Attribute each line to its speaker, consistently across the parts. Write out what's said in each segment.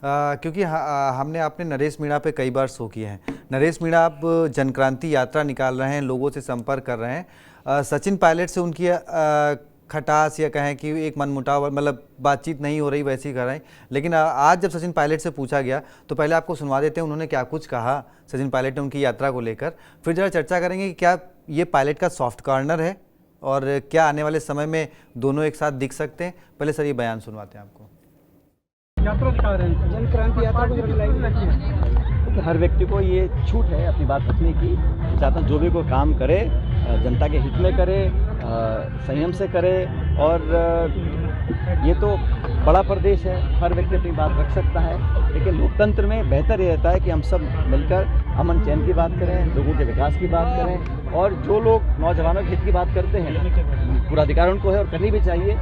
Speaker 1: क्योंकि हमने आपने नरेश मीणा पे कई बार शो किए हैं। नरेश मीणा आप जनक्रांति यात्रा निकाल रहे हैं, लोगों से संपर्क कर रहे हैं। सचिन पायलट से उनकी खटास या कहें कि एक मनमुटाव मतलब बातचीत नहीं हो रही वैसी कर रहे हैं। लेकिन आज जब सचिन पायलट से पूछा गया तो पहले आपको सुनवा देते हैं उन्होंने क्या कुछ कहा सचिन पायलट ने उनकी यात्रा को लेकर, फिर जरा चर्चा करेंगे कि क्या ये पायलट का सॉफ्ट कॉर्नर है और क्या आने वाले समय में दोनों एक साथ दिख सकते हैं। पहले सर ये बयान सुनवाते हैं आपको।
Speaker 2: यात्रा दिखा रहे हैं, जनक्रांति यात्रा को
Speaker 3: हर व्यक्ति को ये छूट है अपनी बात रखने की। चाहता हूँ जो भी कोई काम करे जनता के हित में करे, संयम से करे। और ये तो बड़ा प्रदेश है, हर व्यक्ति अपनी बात रख सकता है, लेकिन लोकतंत्र में बेहतर ये रहता है कि हम सब मिलकर अमन चैन की बात करें, लोगों के विकास की बात करें। और जो लोग नौजवानों के हित की बात करते हैं पूरा अधिकार उनको है और करनी भी चाहिए।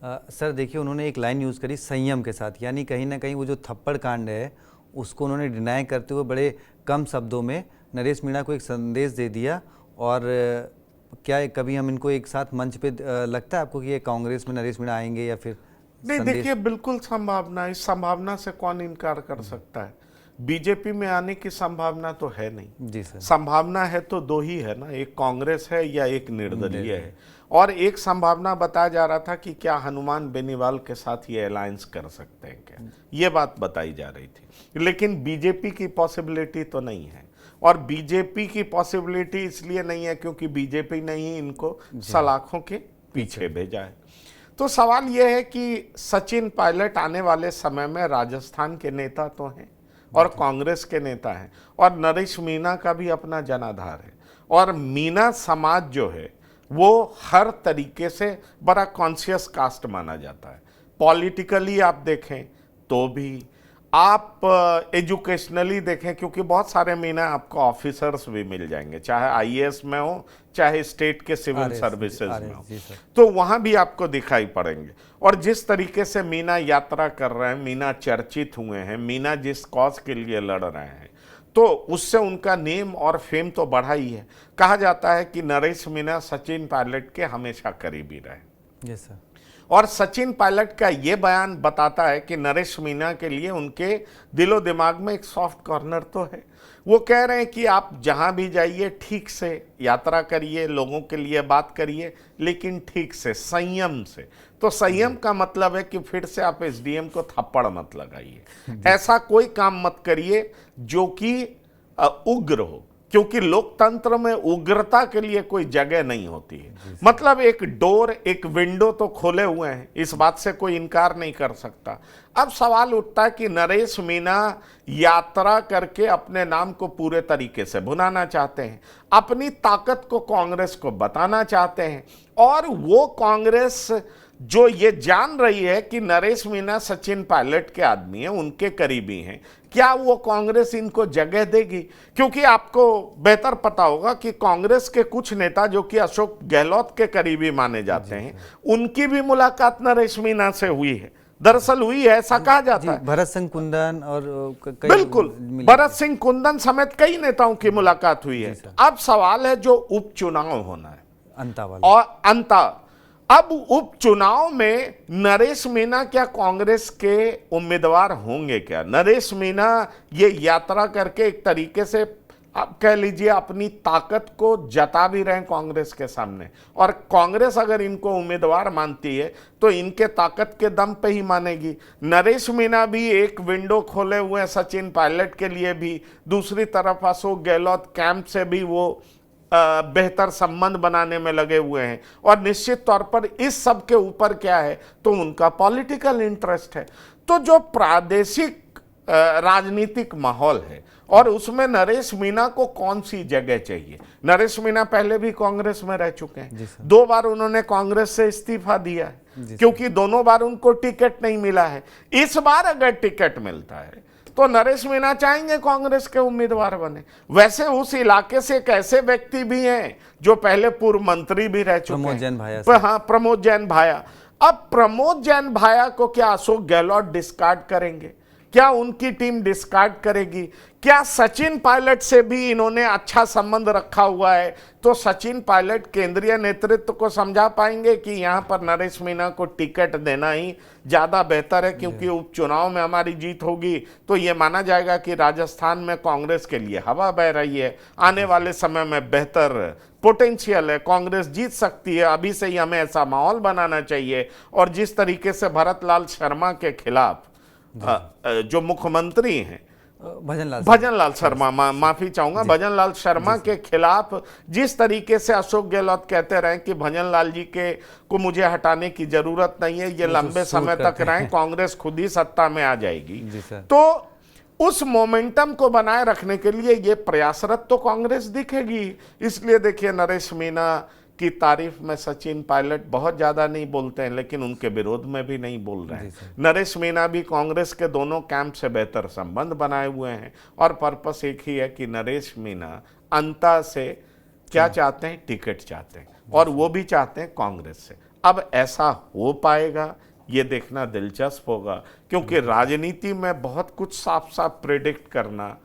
Speaker 1: सर देखिए उन्होंने एक लाइन यूज़ करी संयम के साथ, यानी कहीं ना कहीं वो जो थप्पड़ कांड है उसको उन्होंने डिनाई करते हुए बड़े कम शब्दों में नरेश मीणा को एक संदेश दे दिया। और क्या कभी हम इनको एक साथ मंच पे लगता है आपको कि ये कांग्रेस में नरेश मीणा आएंगे या फिर
Speaker 4: नहीं? देखिए बिल्कुल संभावना, इस संभावना से कौन इनकार कर सकता है। बीजेपी में आने की संभावना तो है नहीं
Speaker 1: जी सर।
Speaker 4: संभावना है तो दो ही है ना, एक कांग्रेस है या एक निर्दलीय है। और एक संभावना बताया जा रहा था कि क्या हनुमान बेनीवाल के साथ ये अलायंस कर सकते हैं क्या, ये बात बताई जा रही थी। लेकिन बीजेपी की पॉसिबिलिटी तो नहीं है। और बीजेपी की पॉसिबिलिटी इसलिए नहीं है क्योंकि बीजेपी ने ही इनको सलाखों के पीछे भेजा है। तो सवाल यह है कि सचिन पायलट आने वाले समय में राजस्थान के नेता तो हैं और कांग्रेस के नेता हैं, और नरेश मीणा का भी अपना जनाधार है। और मीणा समाज जो है वो हर तरीके से बड़ा कॉन्शियस कास्ट माना जाता है। पॉलिटिकली आप देखें तो भी, आप एजुकेशनली देखें, क्योंकि बहुत सारे मीणा आपको ऑफिसर्स भी मिल जाएंगे, चाहे आईएएस में हो चाहे स्टेट के सिविल सर्विसेज में हो, तो वहां भी आपको दिखाई पड़ेंगे। और जिस तरीके से मीणा यात्रा कर रहे हैं, मीणा चर्चित हुए हैं, मीणा जिस कॉज के लिए लड़ रहे हैं, तो उससे उनका नेम और फेम तो बढ़ा ही है। कहा जाता है कि नरेश मीणा सचिन पायलट के हमेशा करीबी रहे।
Speaker 1: Yes sir.
Speaker 4: और सचिन पायलट का ये बयान बताता है कि नरेश मीणा के लिए उनके दिलो दिमाग में एक सॉफ्ट कॉर्नर तो है। वो कह रहे हैं कि आप जहां भी जाइए ठीक से यात्रा करिए, लोगों के लिए बात करिए, लेकिन ठीक से, संयम से। तो संयम का मतलब है कि फिर से आप एसडीएम को थप्पड़ मत लगाइए, ऐसा कोई काम मत करिए जो कि उग्र हो, क्योंकि लोकतंत्र में उग्रता के लिए कोई जगह नहीं होती है। मतलब एक डोर, एक विंडो तो खोले हुए हैं, इस बात से कोई इनकार नहीं कर सकता। अब सवाल उठता है कि नरेश मीणा यात्रा करके अपने नाम को पूरे तरीके से भुनाना चाहते हैं, अपनी ताकत को कांग्रेस को बताना चाहते हैं, और वो कांग्रेस जो ये जान रही है कि नरेश मीणा सचिन पायलट के आदमी हैं, उनके करीबी हैं, क्या वो कांग्रेस इनको जगह देगी? क्योंकि आपको बेहतर पता होगा कि कांग्रेस के कुछ नेता जो कि अशोक गहलोत के करीबी माने जाते हैं, उनकी भी मुलाकात नरेश मीणा से हुई है। दरअसल हुई है, ऐसा कहा जाता है।
Speaker 1: भरत सिंह कुंदन और
Speaker 4: बिल्कुल, भरत सिंह कुंदन समेत कई नेताओं की मुलाकात हुई है। अब सवाल है जो उपचुनाव होना है अंता। अब उपचुनाव में नरेश मीणा क्या कांग्रेस के उम्मीदवार होंगे क्या? नरेश मीणा ये यात्रा करके एक तरीके से आप कह लीजिए अपनी ताकत को जता भी रहे हैं कांग्रेस के सामने, और कांग्रेस अगर इनको उम्मीदवार मानती है तो इनके ताकत के दम पे ही मानेगी। नरेश मीणा भी एक विंडो खोले हुए हैं सचिन पायलट के लिए भी, दूसरी तरफ अशोक गहलोत कैंप से भी वो बेहतर संबंध बनाने में लगे हुए हैं। और निश्चित तौर पर इस सब के ऊपर क्या है तो उनका पॉलिटिकल इंटरेस्ट है। तो जो प्रादेशिक राजनीतिक माहौल है और उसमें नरेश मीणा को कौन सी जगह चाहिए? नरेश मीणा पहले भी कांग्रेस में रह चुके हैं, 2 बार उन्होंने कांग्रेस से इस्तीफा दिया है क्योंकि दोनों बार उनको टिकट नहीं मिला है। इस बार अगर टिकट मिलता है तो नरेश मीणा चाहेंगे कांग्रेस के उम्मीदवार बने। वैसे उस इलाके से एक ऐसे व्यक्ति भी हैं जो पहले पूर्व मंत्री भी रह चुके हैं, हाँ, प्रमोद जैन भाया। अब प्रमोद जैन भाया को क्या अशोक गहलोत डिस्कार्ड करेंगे? क्या उनकी टीम डिस्कार्ड करेगी? क्या सचिन पायलट से भी इन्होंने अच्छा संबंध रखा हुआ है? तो सचिन पायलट केंद्रीय नेतृत्व को समझा पाएंगे कि यहां पर नरेश मीणा को टिकट देना ही ज्यादा बेहतर है, क्योंकि उपचुनाव में हमारी जीत होगी तो यह माना जाएगा कि राजस्थान में कांग्रेस के लिए हवा बह रही है, आने वाले समय में बेहतर पोटेंशियल है, कांग्रेस जीत सकती है। अभी से ही हमें ऐसा माहौल बनाना चाहिए। और जिस तरीके से भरत लाल शर्मा के खिलाफ जो मुख्यमंत्री हैं भजन लाल शर्मा, माफी चाहूंगा, भजन लाल शर्मा के खिलाफ जिस तरीके से अशोक गहलोत कहते रहे कि भजन लाल जी के को मुझे हटाने की जरूरत नहीं है, ये लंबे समय तक रहें, कांग्रेस खुद ही सत्ता में आ जाएगी। तो उस मोमेंटम को बनाए रखने के लिए ये प्रयासरत तो कांग्रेस दिखेगी। इसलिए देखिए, नरेश मीणा की तारीफ में सचिन पायलट बहुत ज्यादा नहीं बोलते हैं, लेकिन उनके विरोध में भी नहीं बोल रहे हैं। नरेश मीणा भी कांग्रेस के दोनों कैंप से बेहतर संबंध बनाए हुए हैं, और पर्पस एक ही है कि नरेश मीणा अंता से क्या चाहते हैं? टिकट चाहते हैं, और वो भी चाहते हैं कांग्रेस से। अब ऐसा हो पाएगा ये देखना दिलचस्प होगा, क्योंकि राजनीति में बहुत कुछ साफ साफ प्रेडिक्ट करना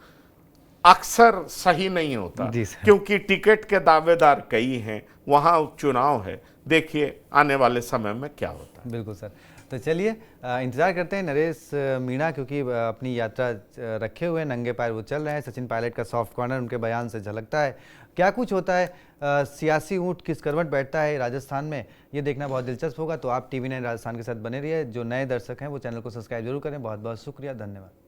Speaker 4: अक्सर सही नहीं होता, क्योंकि टिकट के दावेदार कई हैं, वहां उपचुनाव है। देखिए आने वाले समय में क्या होता है।
Speaker 1: बिल्कुल सर, तो चलिए इंतजार करते हैं नरेश मीणा, क्योंकि अपनी यात्रा रखे हुए नंगे पैर वो चल रहे हैं। सचिन पायलट का सॉफ्ट कॉर्नर उनके बयान से झलकता है। क्या कुछ होता है, सियासी ऊंट किस करवट बैठता है राजस्थान में, ये देखना बहुत दिलचस्प होगा। तो आप TV9 राजस्थान के साथ बने रहिए। जो नए दर्शक हैं वो चैनल को सब्सक्राइब जरूर करें। बहुत बहुत शुक्रिया, धन्यवाद।